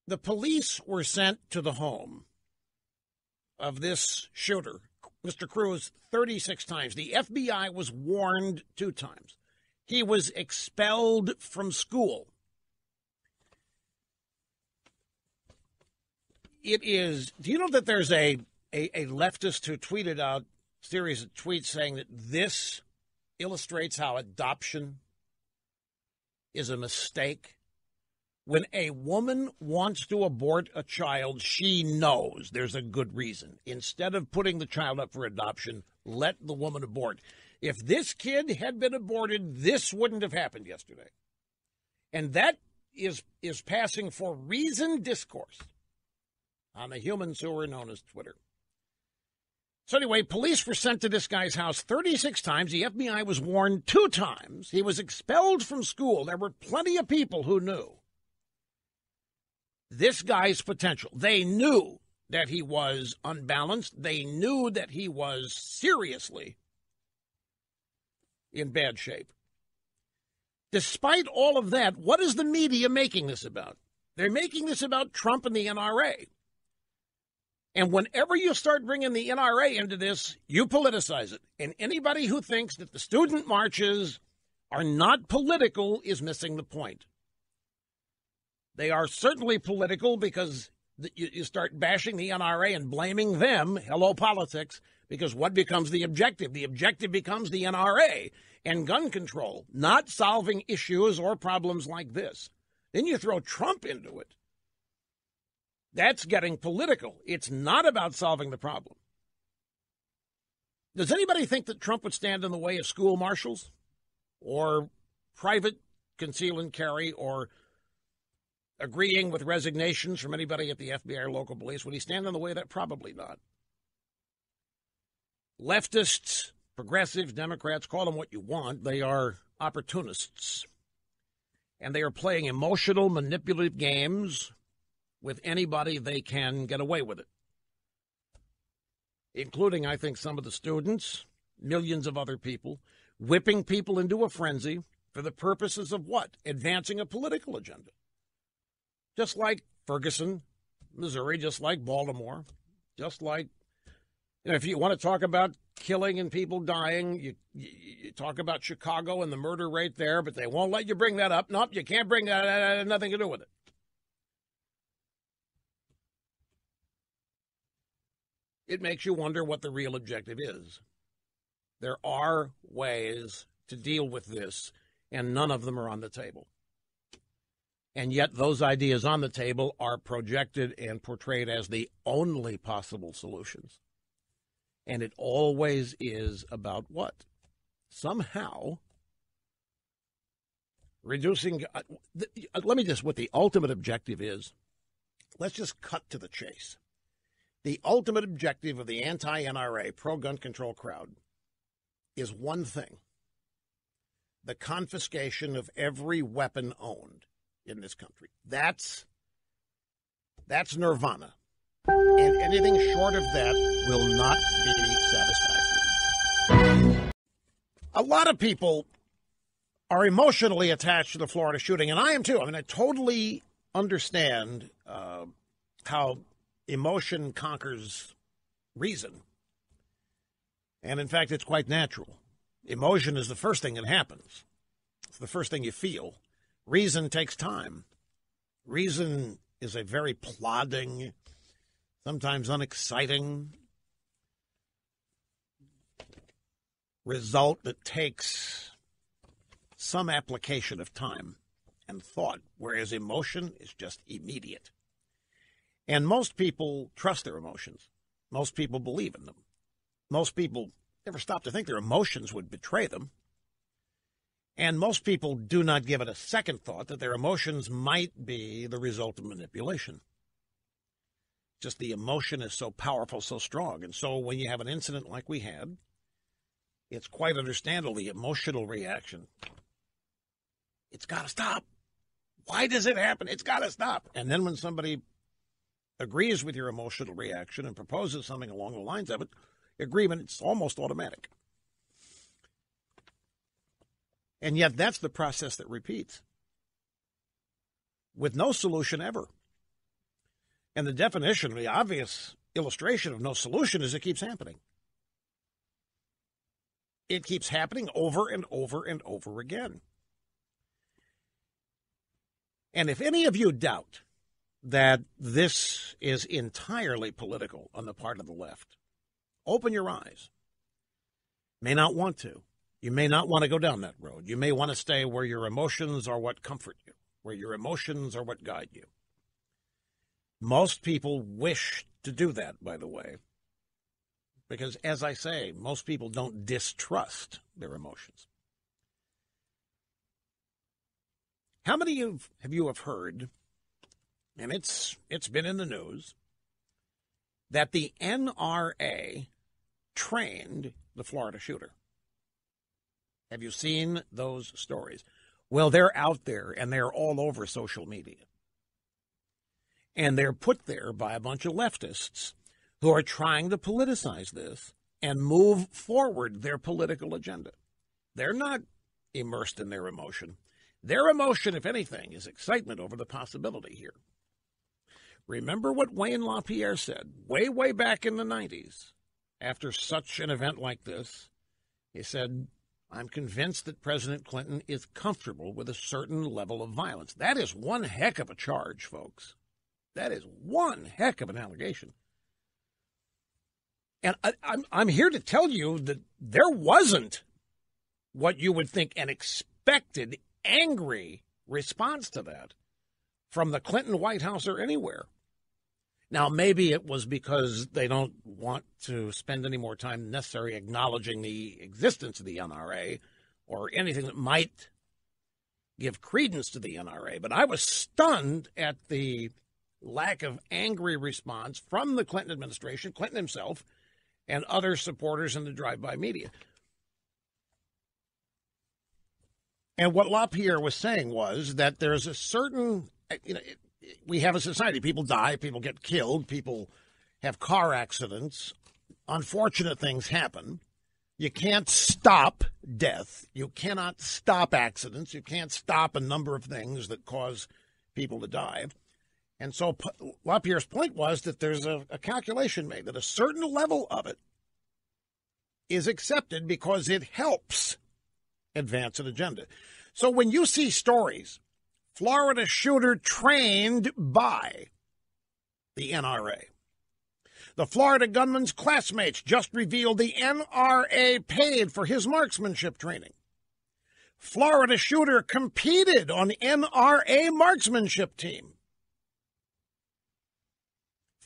The police were sent to the home of this shooter, Mr. Cruz, 36 times. The FBI was warned 2 times. He was expelled from school. Do you know that there's a leftist who tweeted out a series of tweets saying that this illustrates how adoption is a mistake? When a woman wants to abort a child, she knows there's a good reason. Instead of putting the child up for adoption, let the woman abort. If this kid had been aborted, this wouldn't have happened yesterday. And that is passing for reasoned discourse on the human sewer known as Twitter. So anyway, police were sent to this guy's house 36 times. The FBI was warned 2 times. He was expelled from school. There were plenty of people who knew this guy's potential. They knew that he was unbalanced. They knew that he was seriously in bad shape. Despite all of that, what is the media making this about? They're making this about Trump and the NRA. And whenever you start bringing the NRA into this, you politicize it. And anybody who thinks that the student marches are not political is missing the point. They are certainly political because you start bashing the NRA and blaming them. Hello, politics. Because what becomes the objective? The objective becomes the NRA and gun control, not solving issues or problems like this. Then you throw Trump into it. That's getting political. It's not about solving the problem. Does anybody think that Trump would stand in the way of school marshals or private conceal and carry or agreeing with resignations from anybody at the FBI or local police? Would he stand in the way of that? Probably not. Leftists, progressives, Democrats, call them what you want. They are opportunists. And they are playing emotional, manipulative games with anybody they can get away with it, including, I think, some of the students, millions of other people, whipping people into a frenzy for the purposes of what? Advancing a political agenda. Just like Ferguson, Missouri, just like Baltimore, just like, if you want to talk about killing and people dying, you talk about Chicago and the murder rate there, but they won't let you bring that up. Nope, you can't bring that. That had nothing to do with it. It makes you wonder what the real objective is. There are ways to deal with this, and none of them are on the table. And yet those ideas on the table are projected and portrayed as the only possible solutions. And it always is about what? Somehow reducing, let me just, what the ultimate objective is, let's just cut to the chase. The ultimate objective of the anti-NRA, pro-gun control crowd is one thing: the confiscation of every weapon owned in this country. That's nirvana. And anything short of that will not be satisfactory. A lot of people are emotionally attached to the Florida shooting, and I am too. I mean, I totally understand how emotion conquers reason. And in fact, it's quite natural. Emotion is the first thing that happens. It's the first thing you feel. Reason takes time. Reason is a very plodding, sometimes unexciting result that takes some application of time and thought, whereas emotion is just immediate. And most people trust their emotions. Most people believe in them. Most people never stop to think their emotions would betray them. And most people do not give it a second thought that their emotions might be the result of manipulation. Just the emotion is so powerful, so strong. And so when you have an incident like we had, it's quite understandable, the emotional reaction. It's got to stop. Why does it happen? It's got to stop. And then when somebody agrees with your emotional reaction and proposes something along the lines of it, agreement, it's almost automatic. And yet that's the process that repeats with no solution ever. And the definition, the obvious illustration of no solution is it keeps happening. It keeps happening over and over and over again. And if any of you doubt that this is entirely political on the part of the left, open your eyes. May not want to. You may not want to go down that road. You may want to stay where your emotions are what comfort you, where your emotions are what guide you. Most people wish to do that, by the way, because, as I say, most people don't distrust their emotions. How many of you have heard, and it's been in the news, that the NRA trained the Florida shooter? Have you seen those stories? Well, they're out there, and they're all over social media. And they're put there by a bunch of leftists who are trying to politicize this and move forward their political agenda. They're not immersed in their emotion. Their emotion, if anything, is excitement over the possibility here. Remember what Wayne LaPierre said way, way back in the 90s after such an event like this? He said, I'm convinced that President Clinton is comfortable with a certain level of violence. That is one heck of a charge, folks. That is one heck of an allegation. And I'm here to tell you that there wasn't what you would think an expected angry response to that from the Clinton White House or anywhere. Now, maybe it was because they don't want to spend any more time necessary acknowledging the existence of the NRA or anything that might give credence to the NRA. But I was stunned at the lack of angry response from the Clinton administration, Clinton himself, and other supporters in the drive-by media. And what LaPierre was saying was that there's a certain, we have a society. People die, people get killed, people have car accidents. Unfortunate things happen. You can't stop death. You cannot stop accidents. You can't stop a number of things that cause people to die. And so LaPierre's point was that there's a calculation made that a certain level of it is accepted because it helps advance an agenda. So when you see stories, Florida shooter trained by the NRA, the Florida gunman's classmates just revealed the NRA paid for his marksmanship training. Florida shooter competed on NRA marksmanship team.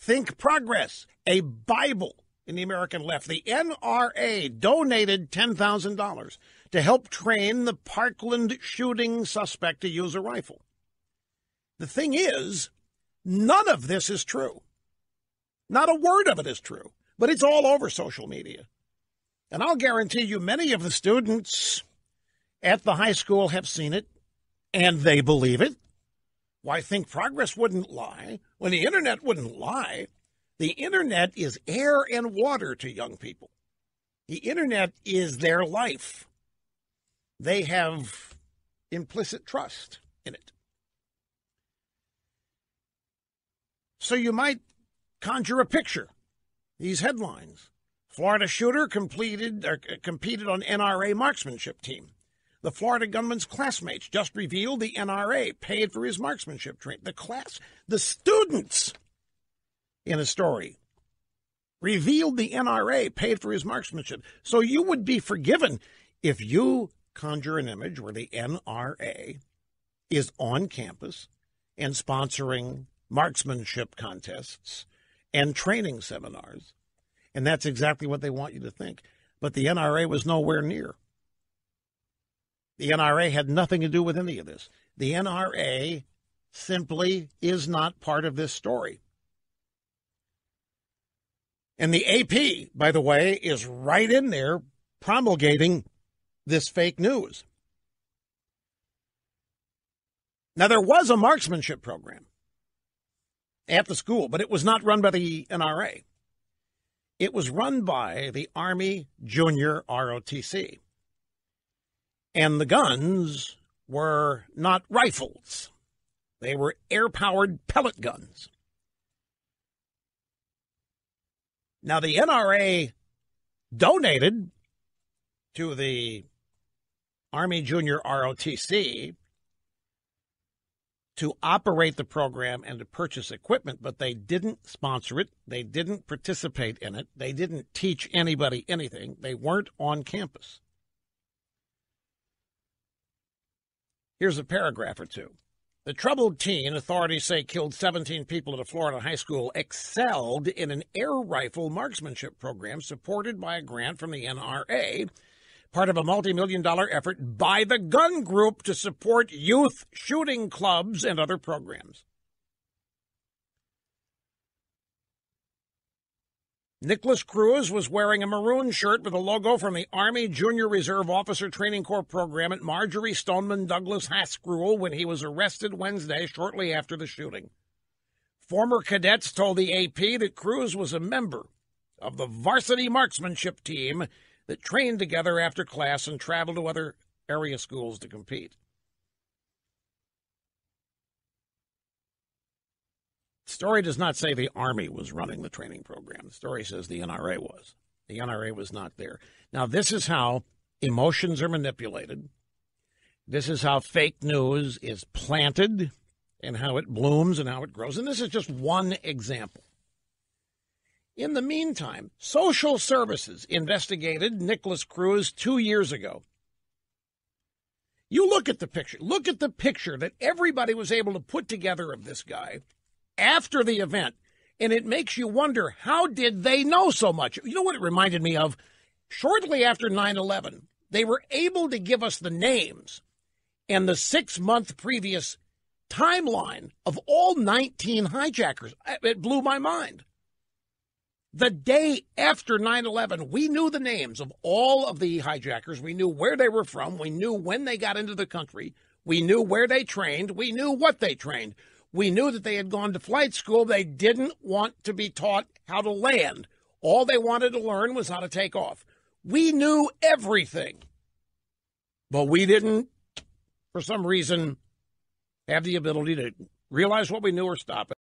Think Progress, a Bible in the American left. The NRA donated $10,000 to help train the Parkland shooting suspect to use a rifle. The thing is, none of this is true. Not a word of it is true, but it's all over social media. And I'll guarantee you many of the students at the high school have seen it, and they believe it. Why, Think Progress wouldn't lie when the Internet wouldn't lie. The Internet is air and water to young people. The Internet is their life. They have implicit trust in it. So you might conjure a picture. These headlines. Florida shooter competed on NRA marksmanship team. The Florida gunman's classmates just revealed the NRA paid for his marksmanship training. The students in a story revealed the NRA paid for his marksmanship. So you would be forgiven if you conjure an image where the NRA is on campus and sponsoring marksmanship contests and training seminars. And that's exactly what they want you to think. But the NRA was nowhere near. The NRA had nothing to do with any of this. The NRA simply is not part of this story. And the AP, by the way, is right in there promulgating this fake news. Now, there was a marksmanship program at the school, but it was not run by the NRA. It was run by the Army Junior ROTC. And the guns were not rifles. They were air-powered pellet guns. Now, the NRA donated to the Army Junior ROTC to operate the program and to purchase equipment, but they didn't sponsor it. They didn't participate in it. They didn't teach anybody anything. They weren't on campus. Here's a paragraph or two. The troubled teen, authorities say killed 17 people at a Florida high school, excelled in an air rifle marksmanship program supported by a grant from the NRA, part of a multi-million-dollar effort by the gun group to support youth shooting clubs and other programs. Nicholas Cruz was wearing a maroon shirt with a logo from the Army Junior Reserve Officer Training Corps program at Marjorie Stoneman Douglas High School when he was arrested Wednesday shortly after the shooting. Former cadets told the AP that Cruz was a member of the varsity marksmanship team that trained together after class and traveled to other area schools to compete. The story does not say the Army was running the training program. The story says the NRA was. The NRA was not there. Now, this is how emotions are manipulated. This is how fake news is planted and how it blooms and how it grows. And this is just one example. In the meantime, social services investigated Nicholas Cruz 2 years ago. You look at the picture. Look at the picture that everybody was able to put together of this guy after the event, and it makes you wonder, how did they know so much? You know what it reminded me of? Shortly after 9/11, they were able to give us the names and the 6-month previous timeline of all 19 hijackers. It blew my mind. The day after 9/11, we knew the names of all of the hijackers. We knew where they were from. We knew when they got into the country. We knew where they trained. We knew what they trained. We knew that they had gone to flight school. They didn't want to be taught how to land. All they wanted to learn was how to take off. We knew everything. But we didn't, for some reason, have the ability to realize what we knew or stop it.